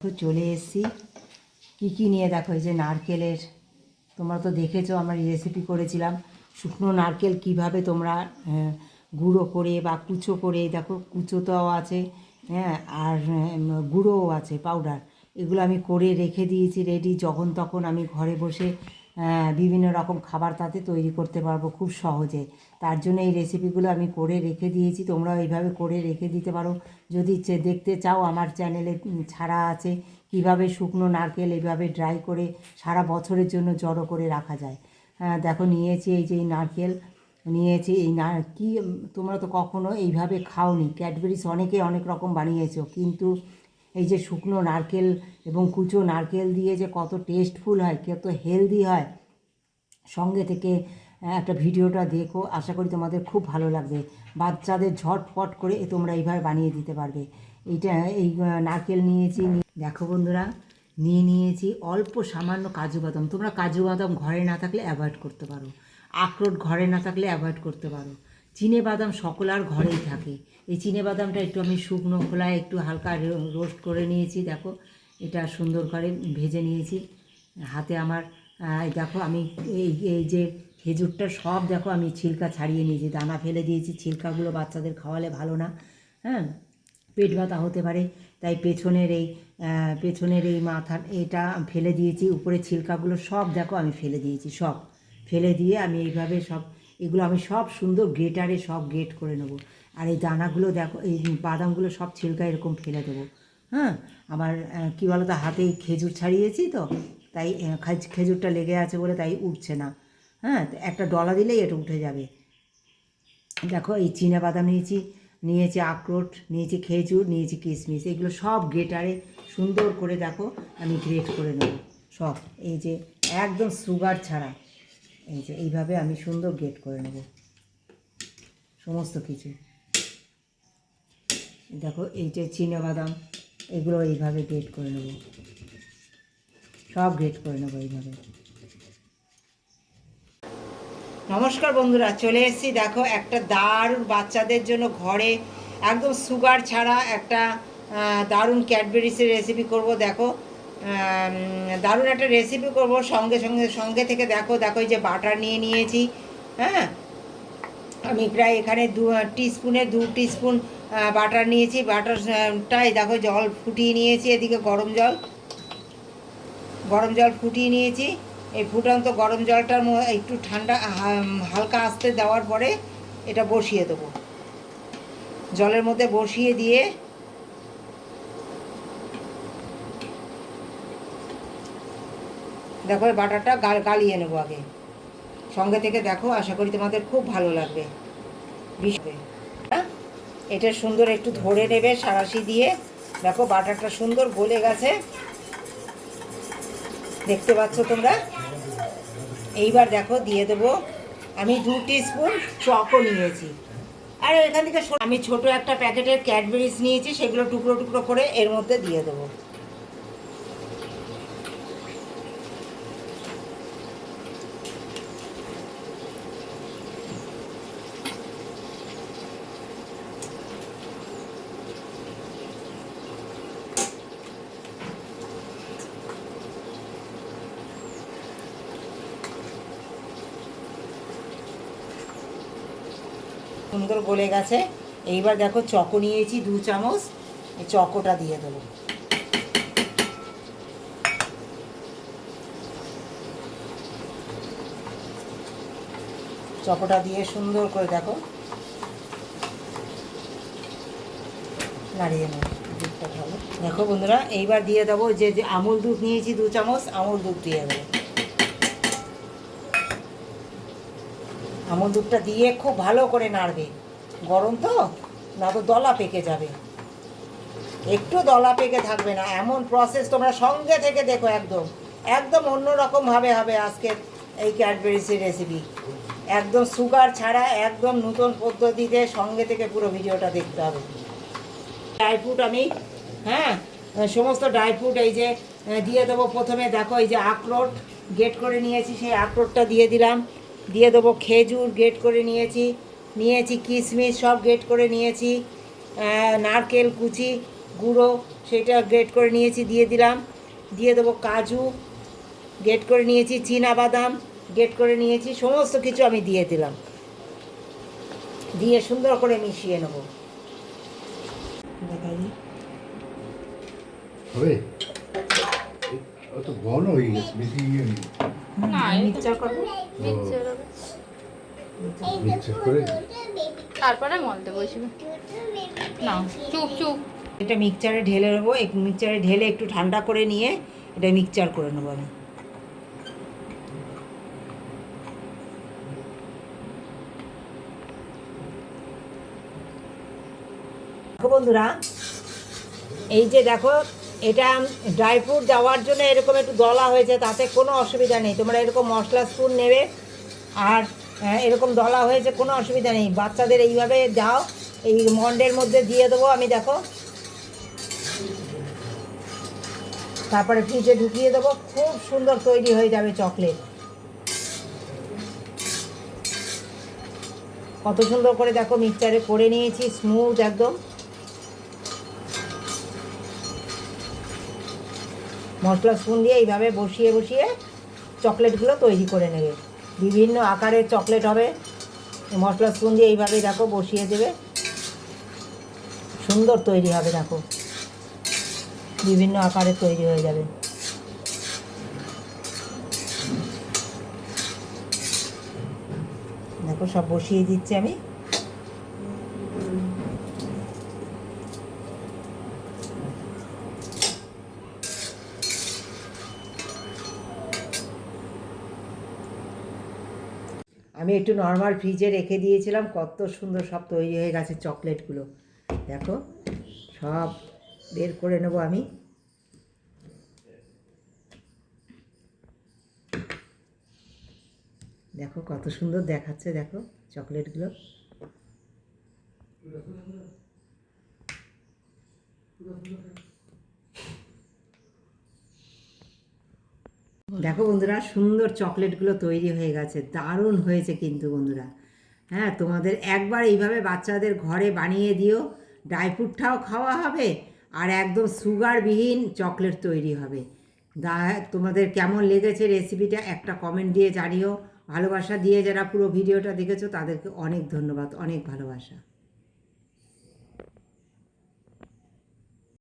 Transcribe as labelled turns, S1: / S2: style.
S1: তো চলে এসেছি কী নিয়ে দেখো, এই যে নারকেলের, তোমরা তো দেখেছো আমার রেসিপি করেছিলাম শুকনো নারকেল কিভাবে তোমরা গুঁড়ো করে বা কুচো করে, দেখো কুচো তো আছে, হ্যাঁ, আর গুঁড়োও আছে পাউডার। এগুলো আমি করে রেখে দিয়েছি রেডি, যখন তখন আমি ঘরে বসে বিভিন্ন রকম খাবার তাতে তৈরি করতে পারবো খুব সহজে। তার জন্য এই রেসিপিগুলো আমি করে রেখে দিয়েছি, তোমরাও এইভাবে করে রেখে দিতে পারো। যদি দেখতে চাও আমার চ্যানেলে ছাড়া আছে কিভাবে শুকনো নারকেল এইভাবে ড্রাই করে সারা বছরের জন্য জড়ো করে রাখা যায়। দেখো নিয়েছি এই যে এই নারকেল নিয়েছি, এই কি তোমরা তো কখনো এইভাবে খাওনি, ক্যাডবেরিজ অনেকে অনেক রকম বানিয়েছো, কিন্তু এই যে শুকনো নারকেল এবং কুচো নারকেল দিয়ে যে কত টেস্টফুল হয়, কত হেলদি হয়, সঙ্গে থেকে একটা ভিডিওটা দেখো, আশা করি তোমাদের খুব ভালো লাগবে। বাচ্চাদের ঝটপট করে তোমরা এইভাবে বানিয়ে দিতে পারবে। এইটা এই নারকেল নিয়েছি, দেখো বন্ধুরা, নিয়েছি অল্প সামান্য কাজু বাদাম। তোমরা কাজু বাদাম ঘরে না থাকলে অ্যাভয়েড করতে পারো, আখরোট ঘরে না থাকলে অ্যাভয়েড করতে পারো। চিনে বাদাম সকলার ঘরেই থাকে। এই চিনে বাদামটা একটু আমি শুকনো খোলায় একটু হালকা রোস্ট করে নিয়েছি, দেখো এটা সুন্দর করে ভেজে নিয়েছি হাতে আমার। দেখো আমি এই যে খেজুরটা সব দেখো আমি ছিলকা ছাড়িয়ে নিয়েছি, দানা ফেলে দিয়েছি, ছিলকাগুলো বাচ্চাদের খাওয়ালে ভালো না, হ্যাঁ, পেট ব্যথা হতে পারে, তাই পেছনের এই মাথার এটা ফেলে দিয়েছি, উপরে ছিলকাগুলো সব দেখো আমি ফেলে দিয়েছি, সব ফেলে দিয়ে আমি এইভাবে সব এগুলো আমি সব সুন্দর গ্রেটারে সব গ্রেট করে নেবো। আর এই দানাগুলো দেখো, এই বাদামগুলো সব ছিলকা এরকম ফেলে দেবো। হ্যাঁ, আমার কী বলো তো, হাতেই খেজুর ছাড়িয়েছি তো, তাই খেজুরটা লেগে আছে বলে তাই উঠছে না। হ্যাঁ, একটা ডলা দিলেই এটা উঠে যাবে। দেখো এই চিনে বাদাম নিয়েছি আখরোট নিয়েছি, খেজুর নিয়েছি, কিশমিশ, এগুলো সব গ্রেটারে সুন্দর করে দেখো আমি গ্রেট করে নেব সব। এই যে একদম সুগার ছাড়া, এই যে এইভাবে আমি সুন্দর গ্রেট করে নেব সমস্ত কিছু। দেখো এই যে চিনে বাদাম, এগুলো এইভাবে গ্রেট করে নেব, সব গ্রেট করে নেবো এইভাবে। নমস্কার বন্ধুরা, চলে এসেছি দেখো একটা দারুণ বাচ্চাদের জন্য ঘরে একদম সুগার ছাড়া একটা দারুণ ক্যাডবেরিসের রেসিপি করব। দেখো দারুণ একটা রেসিপি করব, সঙ্গে থেকে দেখো এই যে বাটার নিয়েছি। হ্যাঁ, আমি প্রায় এখানে 2 টিস্পুন বাটার নিয়েছি। বাটারটাই দেখো জল ফুটিয়ে নিয়েছি, এদিকে গরম জল ফুটিয়ে নিয়েছি। এই ফুটন্ত গরম জলটার একটু ঠান্ডা হালকা আস্তে দেওয়ার পরে এটা বসিয়ে দেবো, জলের মধ্যে বসিয়ে দিয়ে দেখো এই বাটারটা গালিয়ে নেবো আগে। সঙ্গে থেকে দেখো, আশা করি তোমাদের খুব ভালো লাগবে। এটা সুন্দর একটু ধরে নেবে সাঁড়াশি দিয়ে। দেখো বাটারটা সুন্দর গলে গেছে, দেখতে পাচ্ছ তোমরা। এইবার দেখো দিয়ে দেবো আমি 2 টিস্পুন চকও নিয়েছি। আর এখান থেকে আমি ছোট একটা প্যাকেটের ক্যাডবেরিজ নিয়েছি, সেগুলো টুকরো টুকরো করে এর মধ্যে দিয়ে দেবো। সুন্দর গলে গেছে। এইবার দেখো চকো নিয়েছি 2 চামচ, এই চকোটা দিয়ে দেবো। চকোটা দিয়ে সুন্দর করে দেখো নাড়িয়ে নেব দুধটা ভালো। দেখো বন্ধুরা, এইবার দিয়ে দেবো যে আমুল দুধ নিয়েছি 2 চামচ, আমুল দুধ দিয়ে দেবো। আমুল দুধটা দিয়ে খুব ভালো করে নাড়বে, গরম তো, না তো দলা পেকে যাবে, একটু দলা পেকে থাকবে না এমন প্রসেস। তোমরা সঙ্গে থেকে দেখো, একদম অন্যরকমভাবে হবে আজকের এই ক্যাডবেরিসের রেসিপি, একদম সুগার ছাড়া, একদম নতুন পদ্ধতিতে। সঙ্গে থেকে পুরো ভিডিওটা দেখতে হবে। ড্রাই ফ্রুট আমি, হ্যাঁ, সমস্ত ড্রাই ফ্রুট এই যে দিয়ে দেবো। প্রথমে দেখো এই যে আখরোট গ্রেট করে নিয়েছি, সেই আখরোটটা দিয়ে দিলাম। দিয়ে দেবো খেজুর গ্রেট করে নিয়েছি, কিশমিশ সব গ্রেট করে নিয়েছি, নারকেল কুচি গুঁড়ো সেটা গ্রেট করে নিয়েছি, দিয়ে দিলাম। দিয়ে দেবো কাজু গ্রেট করে নিয়েছি, বাদাম গ্রেট করে নিয়েছি, সমস্ত কিছু আমি দিয়ে দিলাম। দিয়ে সুন্দর করে মিশিয়ে নেব। দেখাই
S2: হবে অত ঘন হয়ে গেছে, বেশি ইয়ে নেই।
S1: মিক্সচার করবো,
S2: মিক্সচার করে
S3: তারপরে মলতে বসবে না, চুপ চুপ।
S1: এটা মিক্সচারে ঢেলে নেবো। মিক্সচারে ঢেলে একটু ঠান্ডা করে নিয়ে এটা মিক্সচার করে নেবো আমি। দেখো বন্ধুরা, এই যে দেখো, এটা ড্রাই ফ্রুট দেওয়ার জন্য এরকম একটু দলা হয়েছে, তাতে কোনো অসুবিধা নেই। তোমরা এরকম মশলা স্পুন নেবে আর এরকম দলা হয়েছে, কোনো অসুবিধা নেই। বাচ্চাদের এইভাবে দাও, এই মন্ডের মধ্যে দিয়ে দেবো আমি। দেখো, তারপরে ফ্রিজে ঢুকিয়ে দেবো, খুব সুন্দর তৈরি হয়ে যাবে চকলেট। কত সুন্দর করে দেখো মিক্সচারে করে নিয়েছি, স্মুথ একদম। মশলা স্পুন দিয়ে এইভাবে বসিয়ে বসিয়ে চকলেটগুলো তৈরি করে নেবে। বিভিন্ন আকারের চকলেট হবে। মশলা স্পুন দিয়ে এইভাবে দেখো বসিয়ে দেবে, সুন্দর তৈরি হবে। দেখো, বিভিন্ন আকারে তৈরি হয়ে যাবে। দেখো, সব বসিয়ে দিচ্ছি আমি। আমি একটু নর্মাল ফ্রিজে রেখে দিয়েছিলাম, কত সুন্দর সব তৈরি হয়ে গেছে চকলেটগুলো। দেখো, সব বের করে নেব আমি। দেখো কত সুন্দর দেখাচ্ছে, দেখো চকলেটগুলো। দেখো বন্ধুরা, সুন্দর চকলেটগুলো তৈরি হয়ে গেছে, দারুণ হয়েছে কিন্তু বন্ধুরা। হ্যাঁ, তোমাদের একবার এইভাবে বাচ্চাদের ঘরে বানিয়ে দিও, ড্রাই ফ্রুটটাও খাওয়া হবে আর একদম সুগারবিহীন চকলেট তৈরি হবে। তোমাদের কেমন লেগেছে রেসিপিটা একটা কমেন্ট দিয়ে জানিও। ভালোবাসা দিয়ে যারা পুরো ভিডিওটা দেখেছো তাদেরকে অনেক ধন্যবাদ, অনেক ভালোবাসা।